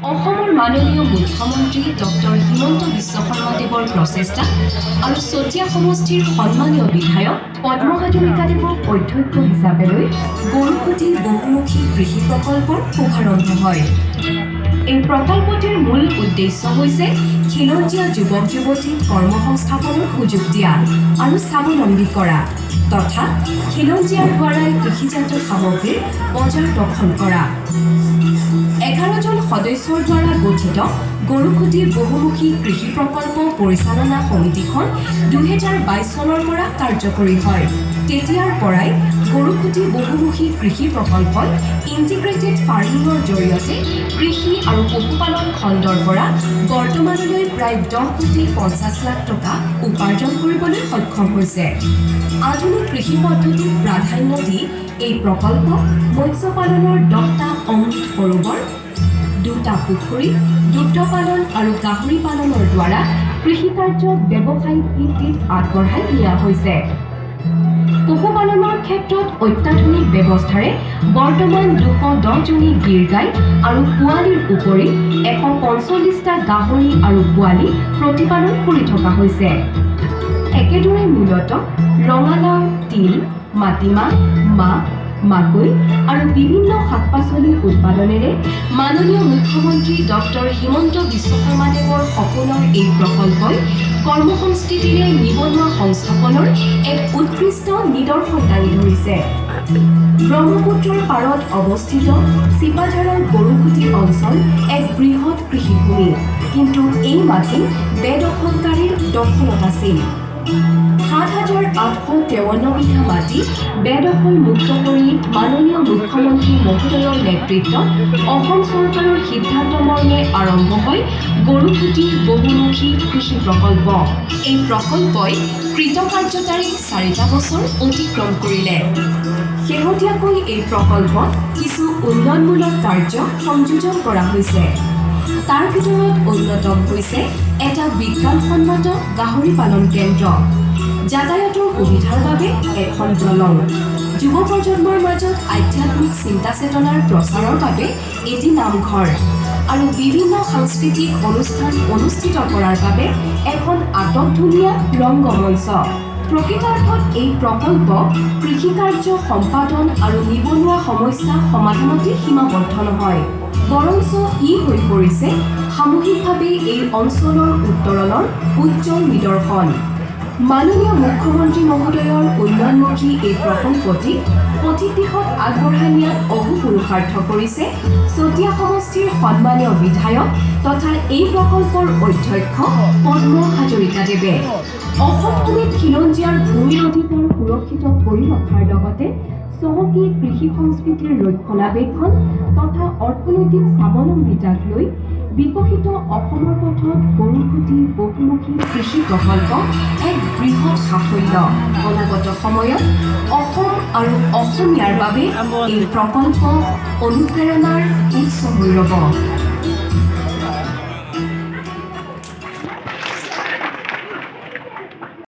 অসমৰ মাননীয় মুখ্যমন্ত্ৰী ডক্টৰ হিমন্ত বিশ্ব শৰ্মাদেৱৰ প্ৰচেষ্টা আৰু চতিয়া সমষ্টিৰ সন্মানীয় বিধায়ক পদ্ম হাজৰিকাদেৱক অধ্যক্ষ হিচাপে লৈ গৰুকুটি বহুমুখী কৃষি প্ৰকল্পৰ শুভাৰম্ভ হয়। এই প্ৰকল্পটিৰ মূল উদ্দেশ্য হৈছে খিলঞ্জীয়া যুৱক যুৱতীক কৰ্মসংস্থাপনৰ সুযোগ দিয়া আৰু স্বাৱলম্বী কৰা তথা খিলঞ্জীয়াৰ দ্বাৰাই কৃষিজাত সামগ্ৰীৰ বজাৰ দখল কৰা। 11 জন সদস্যৰ দ্বাৰা গঠিত গৰুকুটি বহুমুখী কৃষি প্ৰকল্প পৰিচালনা সমিতিখন 2022 চনৰ পৰা কাৰ্যকৰী হয়। তেতিয়াৰ পৰাই গৰুকুটি বহুমুখী কৃষি প্ৰকল্পই ইণ্টিগ্ৰেটেড ফাৰ্মিঙৰ জৰিয়তে কৃষি আৰু পশুপালন খণ্ডৰ পৰা বৰ্তমানলৈ প্ৰায় 10 কোটি 50 লাখ টকা উপাৰ্জন কৰিবলৈ সক্ষম হৈছে। আধুনিক কৃষি পদ্ধতিক প্ৰাধান্য দি এই প্ৰকল্প মৎস্য পালনৰ 10টা অমৃত সৰোবৰ, 2টা পুখুৰী, দুগ্ধ পালন আৰু গাহৰি পালনৰ দ্বাৰা কৃষিকাৰ্য ব্যৱসায়িক ভিত্তিত আগবঢ়াই নিয়া হৈছে। পশুপালনৰ ক্ষেত্ৰত অত্যাধুনিক ব্যৱস্থাৰে বৰ্তমান 210জনী গিৰ গাই আৰু পোৱালিৰ উপৰি 145টা গাহৰি আৰু পোৱালি প্ৰতিপালন কৰি থকা হৈছে। একেদৰে মূলতঃ ৰঙালাও, তিল, মাটিমাহ, মাহ, মাকৈ আৰু বিভিন্ন শাক-পাচলি উৎপাদনেৰে মাননীয় মুখ্যমন্ত্ৰী ডক্টৰ হিমন্ত বিশ্ব শৰ্মাদেৱৰ সপোনৰ এই প্ৰকল্পই কৰ্মসংস্কৃতিৰে নিবনুৱা সংস্থাপনৰ এক উৎকৃষ্ট নিদৰ্শন দাঙি ধৰিছে। ব্ৰহ্মপুত্ৰৰ পাৰত অৱস্থিত চিপাঝাৰৰ গৰুকুটি অঞ্চল এক বৃহৎ কৃষিভূমি, কিন্তু এই মাটি বেদখলকাৰীৰ দখলত আছিল। 7,853 বিঘা মাটি বেদখল মুক্ত কৰি মাননীয় মুখ্যমন্ত্ৰী মহোদয়ৰ নেতৃত্বত অসম চৰকাৰৰ সিদ্ধান্ত মৰ্মে আৰম্ভ হয় গৰুকুটি বহুমুখী কৃষি প্ৰকল্প। এই প্ৰকল্পই কৃতকাৰ্যতাৰে 4টা বছৰ অতিক্ৰম কৰিলে। শেহতীয়াকৈ এই প্ৰকল্পত কিছু উন্নয়নমূলক কাৰ্য সংযোজন কৰা হৈছে। তাৰ ভিতৰত অন্যতম হৈছে এটা বিজ্ঞানসন্মত গাহৰি পালন কেন্দ্ৰ, যাতায়াতৰ সুবিধাৰ বাবে এখন দলং, যুৱ প্ৰজন্মৰ মাজত আধ্যাত্মিক চিন্তা চেতনাৰ প্ৰচাৰৰ বাবে এটি নামঘৰ আৰু বিভিন্ন সাংস্কৃতিক অনুষ্ঠান অনুষ্ঠিত কৰাৰ বাবে এখন আটকধুনীয়া ৰংগমঞ্চ। প্ৰকৃতাৰ্থত এই প্ৰকল্প কৃষিকাৰ্য সম্পাদন আৰু নিবনুৱা সমস্যা সমাধানতে সীমাবদ্ধ নহয়, বৰঞ্চ ই হৈ পৰিছে সামূহিকভাৱে এই অঞ্চলৰ উত্তৰণৰ উজ্জ্বল নিদৰ্শন। মাননীয় মুখ্যমন্ত্ৰী মহোদয়ৰ উন্নয়নমুখী এই প্ৰকল্পটি সঠিক দিশত আগবঢ়াই নিয়াত অহোপুৰুষাৰ্থ কৰিছে চতিয়া সমষ্টিৰ সন্মানীয় বিধায়ক তথা এই প্ৰকল্পৰ অধ্যক্ষ পদ্ম হাজৰিকাদেৱে। অসমখনিত খিলঞ্জীয়াৰ ভূমিৰ অধিকাৰ সুৰক্ষিত কৰি ৰখাৰ লগতে চহকী কৃষি সংস্কৃতিৰ ৰক্ষণাবেক্ষণ তথা অৰ্থনৈতিক স্বাৱলম্বিতাক লৈ বিকশিত অসমৰ পথত গৰুকুটি বহুমুখী কৃষি প্ৰকল্প এক বৃহৎ সাফল্য। অনাগত সময়ত অসম আৰু অসমীয়াৰ বাবে এই প্ৰকল্প অনুপ্ৰেৰণাৰ উৎস হৈ ৰ'ব।